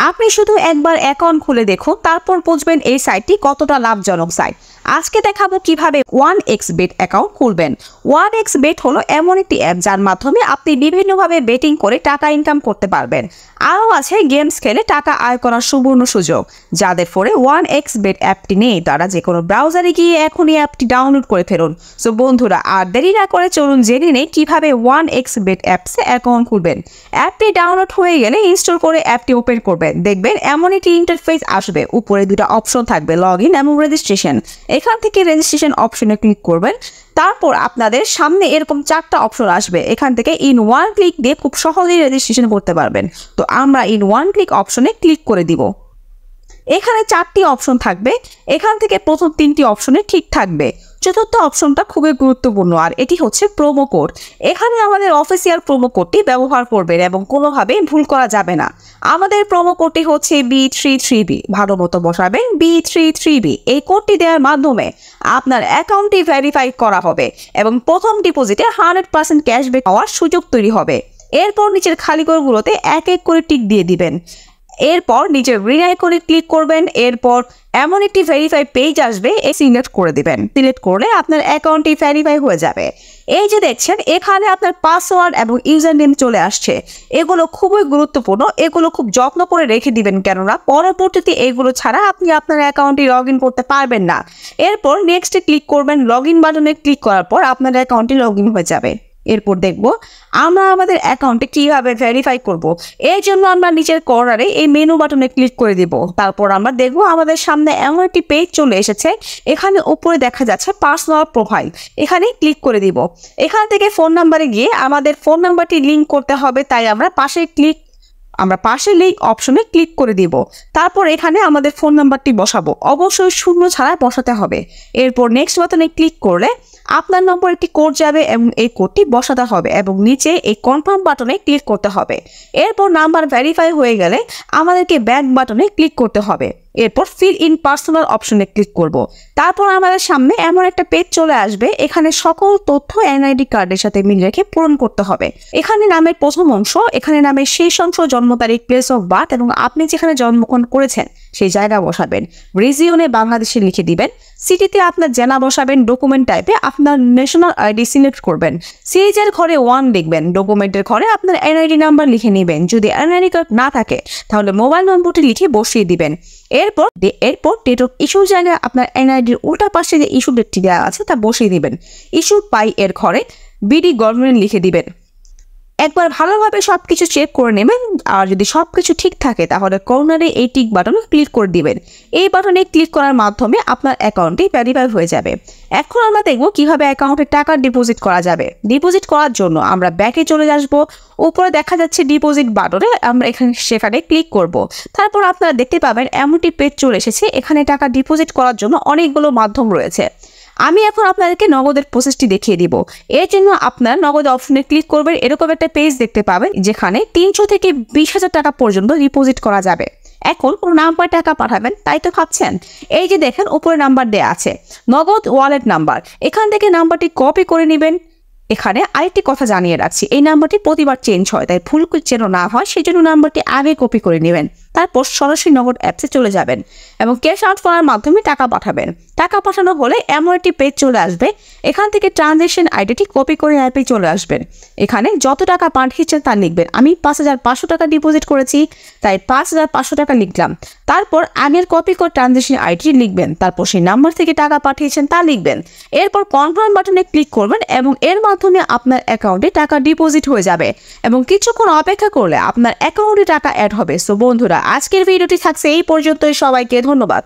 আপনি শুধু একবার অ্যাকাউন্ট খুলে দেখুন, তারপর বুঝবেন এই সাইটটি কতটা লাভজনক সাইট। আজকে দেখাবো কিভাবে 1xBet অ্যাকাউন্ট খুলবেন। 1xBet হলো এমন একটি অ্যাপ যার মাধ্যমে আপনি বিভিন্নভাবে বেটিং করে টাকা ইনকাম করতে পারবেন। আরও আছে গেমস খেলে টাকা আয় করার সুবর্ণ সুযোগ। যাদের ফোনে 1xBet অ্যাপটি নেই তারা যে কোনো ব্রাউজারে গিয়ে এখনই অ্যাপটি ডাউনলোড করে ফেলুন। সো বন্ধুরা, আর দেরি না করে চলুন জেনে নেই কিভাবে 1xBet অ্যাপসে অ্যাকাউন্ট খুলবেন। অ্যাপটি ডাউনলোড হয়ে গেলে ইনস্টল করে অ্যাপটি ওপেন করবেন। দেখবেন এমন একটি ইন্টারফেস আসবে, উপরে দুটো অপশন থাকবে, লগ ইন এবং রেজিস্ট্রেশন। এখান থেকে রেজিস্ট্রেশন অপশনে ক্লিক করবেন। তারপর আপনাদের সামনে এরকম 4টা অপশন আসবে, এখান থেকে ইন ওয়ান ক্লিক দিয়ে খুব সহজেই রেজিস্ট্রেশন করতে পারবেন। তো আমরা ইন ওয়ান ক্লিক অপশনে ক্লিক করে দিব। এখানে 4টি অপশন থাকবে, এখান থেকে প্রথম 3টি অপশনে ঠিক থাকবে। চতুর্থ অপশনটা খুবই গুরুত্বপূর্ণ, আর এটি হচ্ছে প্রোমো কোড। এখানে আমাদের অফিসিয়াল প্রোমো কোডটি ব্যবহার করবেন এবং কোনোভাবেই ভুল করা যাবে না। আমাদের প্রোমো কোডটি হচ্ছে B33B, ভালো মতো বসাবেন B33B। এই কোডটি দেওয়ার মাধ্যমে আপনার অ্যাকাউন্টটি ভেরিফাই করা হবে এবং প্রথম ডিপোজিটে 100% ক্যাশব্যাক পাওয়ার সুযোগ তৈরি হবে। এরপর নিচের খালি ঘরগুলোতে এক এক করে টিক দিয়ে দিবেন। এরপর নিচের গ্রিন আইকনে ক্লিক করবেন। এরপর এমন একটি ভেরিফাই পেজ আসবে, সিলেক্ট করে দিবেন। সিলেক্ট করলে আপনার অ্যাকাউন্টটি ভেরিফাই হয়ে যাবে। এই যে দেখছেন এখানে আপনার পাসওয়ার্ড এবং ইউজার নেম চলে আসছে। এগুলো খুবই গুরুত্বপূর্ণ, এগুলো খুব যত্ন করে রেখে দিবেন, কেননা পরবর্তীতে এগুলো ছাড়া আপনি আপনার অ্যাকাউন্টটি লগ ইন করতে পারবেন না। এরপর নেক্সটে ক্লিক করবেন। লগ ইন বাটনে ক্লিক করার পর আপনার অ্যাকাউন্টটি লগ ইন হয়ে যাবে। এরপর দেখব আমরা আমাদের অ্যাকাউন্টে কিভাবে ভেরিফাই করব। এই জন্য আমরা নিচের কর্নারে এই মেনু বাটনে ক্লিক করে দিব। তারপর আমরা দেখব আমাদের সামনে এমন একটি পেজ চলে এসেছে। এখানে উপরে দেখা যাচ্ছে পার্সোনাল প্রোফাইল, এখানে ক্লিক করে দিব। এখান থেকে ফোন নাম্বারে গিয়ে আমাদের ফোন নাম্বারটি লিঙ্ক করতে হবে, তাই আমরা পাশে লিঙ্ক অপশনে ক্লিক করে দিব। তারপর এখানে আমাদের ফোন নাম্বারটি বসাবো, অবশ্যই শূন্য ছাড়া বসাতে হবে। এরপর নেক্সট বাটনে ক্লিক করলে আপনার নম্বর একটি কোড যাবে এবং এই কোডটি বসাতে হবে এবং নিচে এই কনফার্ম বাটনে ক্লিক করতে হবে। এরপর নাম্বার ভেরিফাই হয়ে গেলে আমাদেরকে ব্যাক বাটনে ক্লিক করতে হবে। এরপর ফিল ইন পার্সোনাল অপশনে ক্লিক করব। তারপর আমাদের সামনে এমন একটা পেজ চলে আসবে, এখানে সকল তথ্য এনআইডি কার্ডের সাথে মিল রেখে পূরণ করতে হবে। এখানে নামের প্রথম অংশ, এখানে নামের শেষ অংশ, জন্ম তারিখ, প্লেস অফ বার্থ এবং আপনি যেখানে জন্মগ্রহণ করেছেন সেই জায়গা বসাবেন। রিজিয়নে বাংলাদেশে লিখে দিবেন। সিটিতে আপনার জেলা বসাবেন। ডকুমেন্ট টাইপে আপনার ন্যাশনাল আইডি সিলেক্ট করবেন। সিরিজের ঘরে 1 লিখবেন। ডকুমেন্টের ঘরে আপনার এনআইডি নাম্বার লিখে নেবেন। যদি এনআইডি কার্ড না থাকে তাহলে মোবাইল নম্বরটি লিখে বসিয়ে দিবেন। এরপর ডেট অফ ইস্যুর জায়গায় আপনার এনআইডির উল্টা পাশে যে ইস্যু ডেটটি দেওয়া আছে তা বসিয়ে দিবেন। ইস্যু পাই এর ঘরে বিডি গভর্নমেন্ট লিখে দিবেন। একবার ভালোভাবে সবকিছু চেক করে নেবেন, আর যদি সবকিছু ঠিক থাকে তাহলে কর্নারে এই টিক বাটনে ক্লিক করে দিবেন। এই বাটনে ক্লিক করার মাধ্যমে আপনার অ্যাকাউন্টটি ভেরিফাই হয়ে যাবে। এখন আমরা দেখব কিভাবে অ্যাকাউন্টে টাকা ডিপোজিট করা যাবে। ডিপোজিট করার জন্য আমরা ব্যাকে চলে আসব। উপরে দেখা যাচ্ছে ডিপোজিট বাটনে, আমরা সেখানে ক্লিক করব। তারপর আপনারা দেখতে পাবেন এমনটি পেজ চলে এসেছে। এখানে টাকা ডিপোজিট করার জন্য অনেকগুলো মাধ্যম রয়েছে। আমি এখন আপনাদেরকে নগদের প্রসেসটি দেখিয়ে দিব। এর জন্য আপনার নগদ অপশনে ক্লিক করবেন। এরকম একটা পেজ দেখতে পাবেন যেখানে 300 থেকে 20,000 টাকা পর্যন্ত ডিপোজিট করা যাবে। এখন কোন নাম্বার টাকা পাঠাবেন তাই তো ভাবছেন। এই যে দেখেন উপরে নাম্বার দেয়া আছে, নগদ ওয়ালেট নাম্বার। এখান থেকে নাম্বারটি কপি করে নেবেন। এখানে আরেকটি কথা জানিয়ে রাখছি, এই নাম্বারটি প্রতিবার চেঞ্জ হয়, তাই ভুল যেন না হয় সেই জন্য নাম্বারটি আগে কপি করে নেবেন। তারপর সরাসরি নগদ অ্যাপসে চলে যাবেন এবং ক্যাশ আউট করার মাধ্যমে টাকা পাঠাবেন। টাকা পাঠানো হলে এমন একটি পেজ চলে আসবে। এখান থেকে ট্রানজ্যাকশন আইডিটি কপি করে অ্যাপে চলে আসবেন। এখানে যত টাকা পাঠিয়েছেন তা লিখবেন। আমি 5,500 টাকা ডিপোজিট করেছি, তাই 5,500 টাকা লিখলাম। তারপর আগের কপি করে ট্রানজ্যাকশন আইডি লিখবেন। তারপর সেই নাম্বার থেকে টাকা পাঠিয়েছেন তা লিখবেন। এরপর কনফার্ম বাটনে ক্লিক করবেন এবং এর মাধ্যমে আপনার অ্যাকাউন্টে টাকা ডিপোজিট হয়ে যাবে এবং কিছুক্ষণ অপেক্ষা করলে আপনার অ্যাকাউন্টে টাকা অ্যাড হবে। সো বন্ধুরা, আজকের ভিডিওটি থাকছে এই পর্যন্তই। সবাইকে ধন্যবাদ।